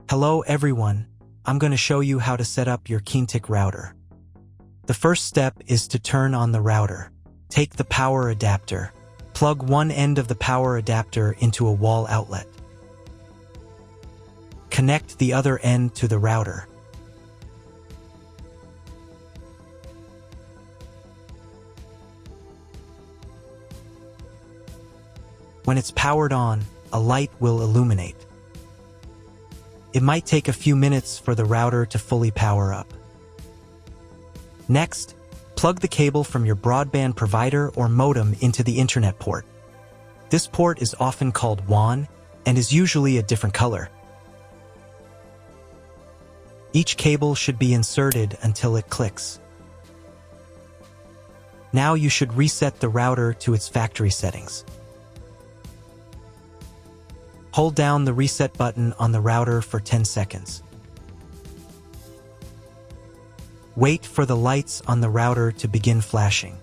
Hello everyone, I'm going to show you how to set up your Keenetic router. The first step is to turn on the router. Take the power adapter. Plug one end of the power adapter into a wall outlet. Connect the other end to the router. When it's powered on, a light will illuminate. It might take a few minutes for the router to fully power up. Next, plug the cable from your broadband provider or modem into the internet port. This port is often called WAN and is usually a different color. Each cable should be inserted until it clicks. Now you should reset the router to its factory settings. Hold down the reset button on the router for 10 seconds. Wait for the lights on the router to begin flashing.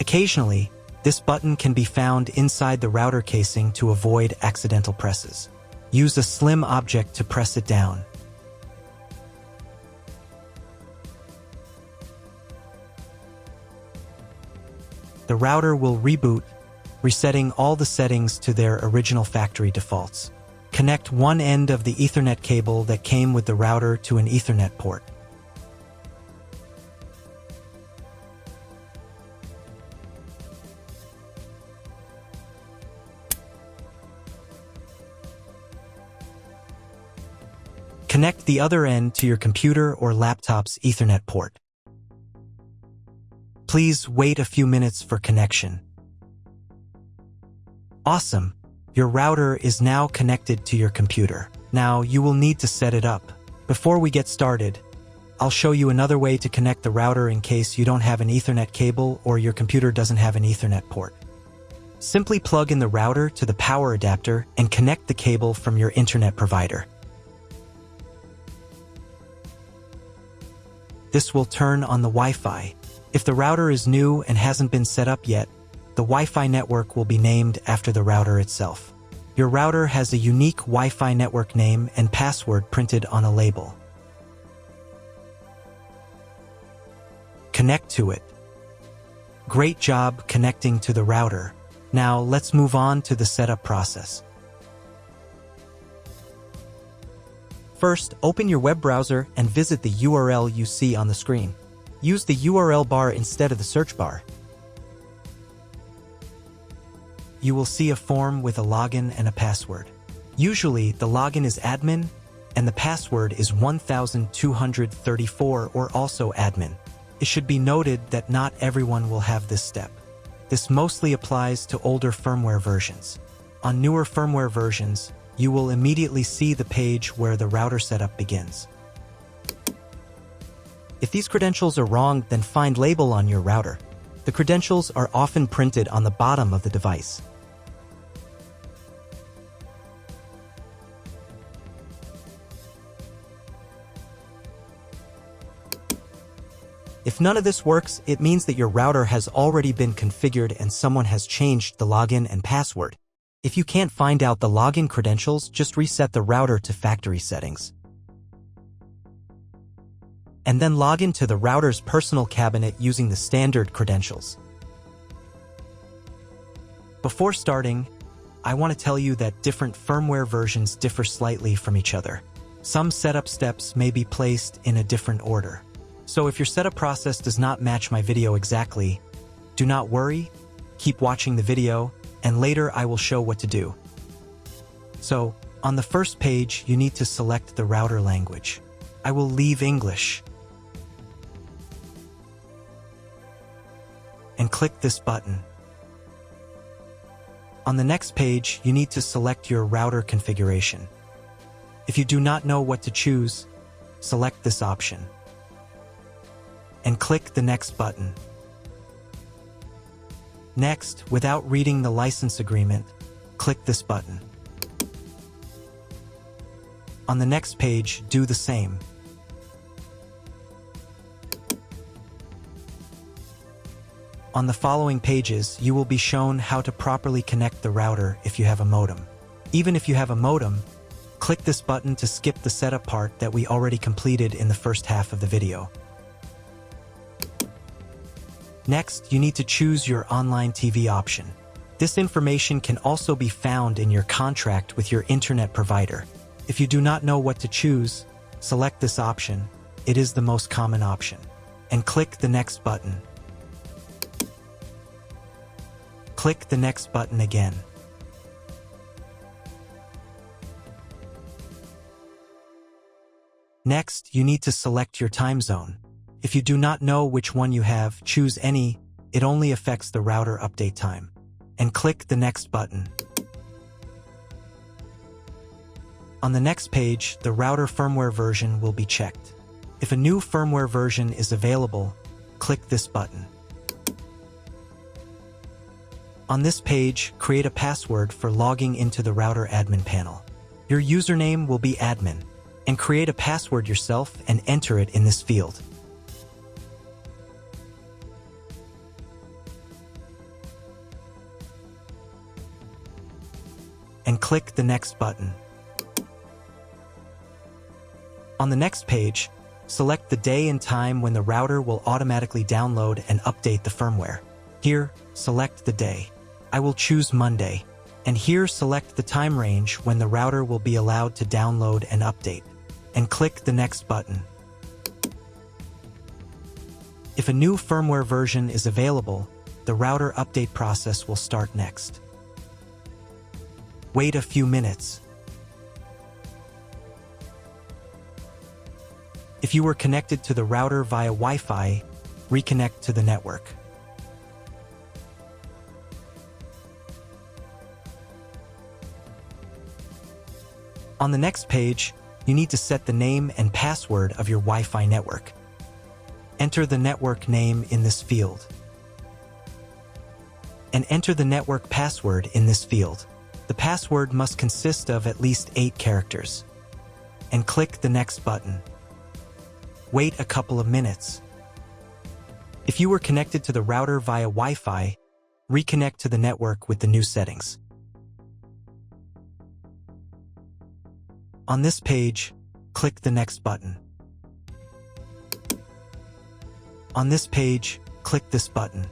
Occasionally, this button can be found inside the router casing to avoid accidental presses. Use a slim object to press it down. The router will reboot, resetting all the settings to their original factory defaults. Connect one end of the Ethernet cable that came with the router to an Ethernet port. Connect the other end to your computer or laptop's Ethernet port. Please wait a few minutes for connection. Awesome! Your router is now connected to your computer. Now you will need to set it up. Before we get started, I'll show you another way to connect the router in case you don't have an Ethernet cable or your computer doesn't have an Ethernet port. Simply plug in the router to the power adapter and connect the cable from your internet provider. This will turn on the Wi-Fi. If the router is new and hasn't been set up yet, the Wi-Fi network will be named after the router itself. Your router has a unique Wi-Fi network name and password printed on a label. Connect to it. Great job connecting to the router. Now let's move on to the setup process. First, open your web browser and visit the URL you see on the screen. Use the URL bar instead of the search bar. You will see a form with a login and a password. Usually, the login is admin, and the password is 1234 or also admin. It should be noted that not everyone will have this step. This mostly applies to older firmware versions. On newer firmware versions, you will immediately see the page where the router setup begins. If these credentials are wrong, then find label on your router. The credentials are often printed on the bottom of the device. If none of this works, it means that your router has already been configured and someone has changed the login and password. If you can't find out the login credentials, just reset the router to factory settings. And then log into the router's personal cabinet using the standard credentials. Before starting, I want to tell you that different firmware versions differ slightly from each other. Some setup steps may be placed in a different order. So if your setup process does not match my video exactly, do not worry, keep watching the video, and later I will show what to do. So, on the first page, you need to select the router language. I will leave English. And click this button. On the next page, you need to select your router configuration. If you do not know what to choose, select this option. And click the next button. Next, without reading the license agreement, click this button. On the next page, do the same. On the following pages, you will be shown how to properly connect the router if you have a modem. Even if you have a modem, click this button to skip the setup part that we already completed in the first half of the video. Next, you need to choose your online TV option. This information can also be found in your contract with your internet provider. If you do not know what to choose, select this option. It is the most common option. And click the next button. Click the next button again. Next, you need to select your time zone. If you do not know which one you have, choose any. It only affects the router update time. And click the next button. On the next page, the router firmware version will be checked. If a new firmware version is available, click this button. On this page, create a password for logging into the router admin panel. Your username will be admin, and create a password yourself and enter it in this field. And click the next button. On the next page, select the day and time when the router will automatically download and update the firmware. Here, select the day. I will choose Monday. And here select the time range when the router will be allowed to download and update. And click the next button. If a new firmware version is available, the router update process will start next. Wait a few minutes. If you were connected to the router via Wi-Fi, reconnect to the network. On the next page, you need to set the name and password of your Wi-Fi network. Enter the network name in this field. And enter the network password in this field. The password must consist of at least 8 characters. And click the next button. Wait a couple of minutes. If you were connected to the router via Wi-Fi, reconnect to the network with the new settings. On this page, click the next button. On this page, click this button.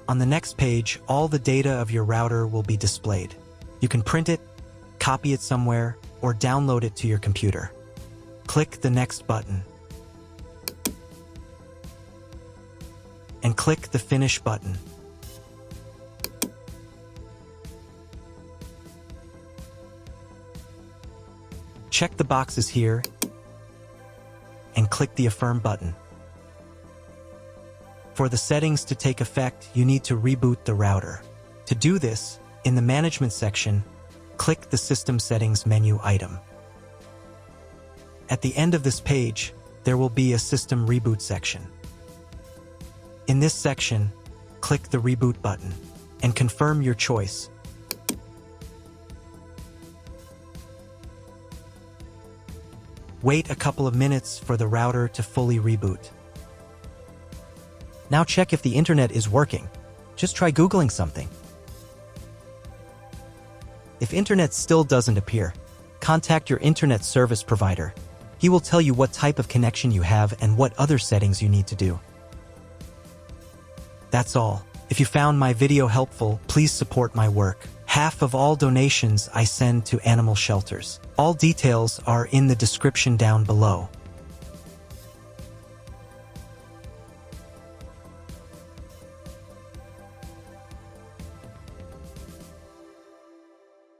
On the next page, all the data of your router will be displayed. You can print it, copy it somewhere, or download it to your computer. Click the next button. And click the Finish button. Check the boxes here and click the Affirm button. For the settings to take effect, you need to reboot the router. To do this, in the Management section, click the System Settings menu item. At the end of this page, there will be a System Reboot section. In this section, click the Reboot button and confirm your choice. Wait a couple of minutes for the router to fully reboot. Now check if the internet is working. Just try Googling something. If internet still doesn't appear, contact your internet service provider. He will tell you what type of connection you have and what other settings you need to do. That's all. If you found my video helpful, please support my work. Half of all donations I send to animal shelters. All details are in the description down below.